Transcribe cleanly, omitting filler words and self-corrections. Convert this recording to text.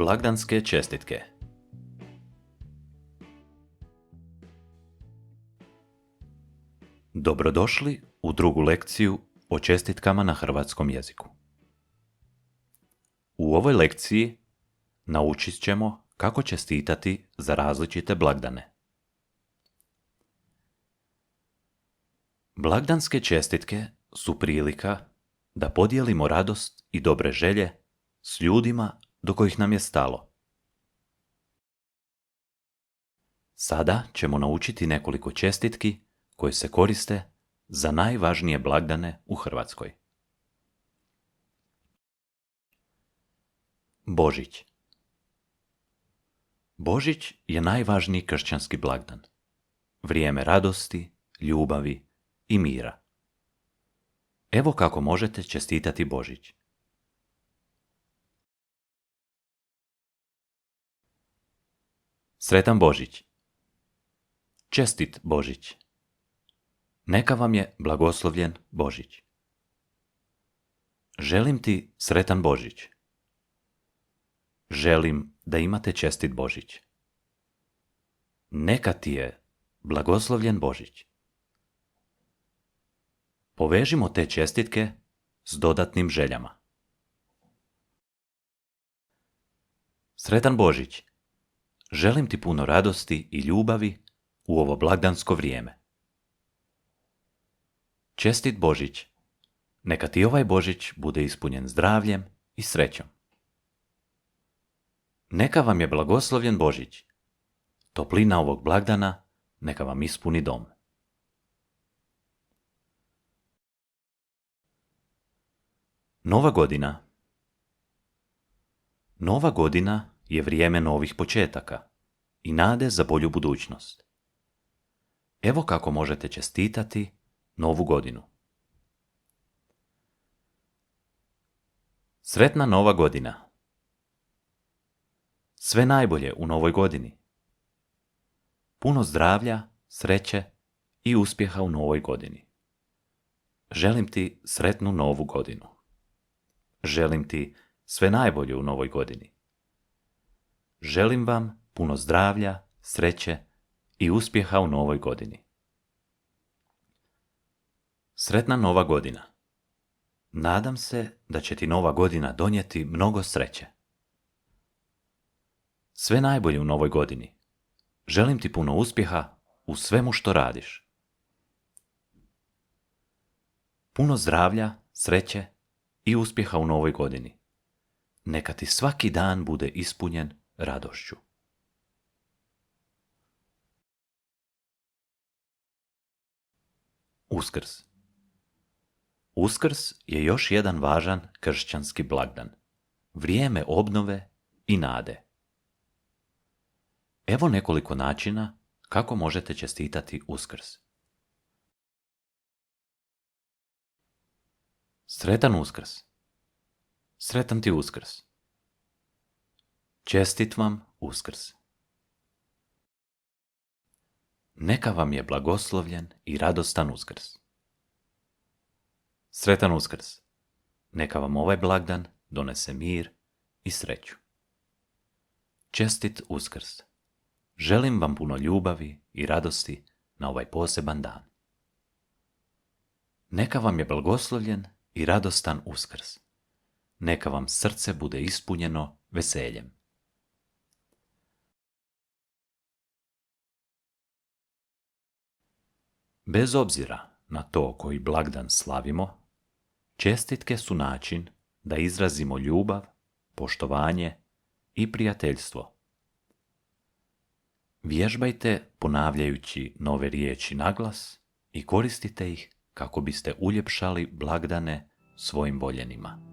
Blagdanske čestitke. Dobrodošli u drugu lekciju o čestitkama na hrvatskom jeziku. U ovoj lekciji naučit ćemo kako čestitati za različite blagdane. Blagdanske čestitke su prilika da podijelimo radost i dobre želje s ljudima do kojih nam je stalo. Sada ćemo naučiti nekoliko čestitki koje se koriste za najvažnije blagdane u Hrvatskoj. Božić. Božić je najvažniji kršćanski blagdan. Vrijeme radosti, ljubavi i mira. Evo kako možete čestitati Božić. Sretan Božić. Čestit Božić. Neka vam je blagoslovljen Božić. Želim ti sretan Božić. Želim da imate čestit Božić. Neka ti je blagoslovljen Božić. Povežimo te čestitke s dodatnim željama. Sretan Božić. Želim ti puno radosti i ljubavi u ovo blagdansko vrijeme. Čestit Božić. Neka ti ovaj Božić bude ispunjen zdravljem i srećom. Neka vam je blagoslovljen Božić. Toplina ovog blagdana neka vam ispuni dom. Nova godina. Nova godina je vrijeme novih početaka i nade za bolju budućnost. Evo kako možete čestitati Novu godinu. Sretna Nova godina. Sve najbolje u novoj godini. Puno zdravlja, sreće i uspjeha u novoj godini. Želim ti sretnu Novu godinu. Želim ti sve najbolje u novoj godini. Želim vam puno zdravlja, sreće i uspjeha u novoj godini. Sretna Nova godina. Nadam se da će ti Nova godina donijeti mnogo sreće. Sve najbolje u novoj godini. Želim ti puno uspjeha u svemu što radiš. Puno zdravlja, sreće i uspjeha u novoj godini. Neka ti svaki dan bude ispunjen radošću. Uskrs. Uskrs je još jedan važan kršćanski blagdan. Vrijeme obnove i nade. Evo nekoliko načina kako možete čestitati Uskrs. Sretan Uskrs. Sretan ti Uskrs. Čestit vam Uskrs. Neka vam je blagoslovljen i radostan Uskrs. Sretan Uskrs. Neka vam ovaj blagdan donese mir i sreću. Čestit Uskrs. Želim vam puno ljubavi i radosti na ovaj poseban dan. Neka vam je blagoslovljen i radostan Uskrs. Neka vam srce bude ispunjeno veseljem. Bez obzira na to koji blagdan slavimo, čestitke su način da izrazimo ljubav, poštovanje i prijateljstvo. Vježbajte ponavljajući nove riječi naglas i koristite ih kako biste uljepšali blagdane svojim voljenima.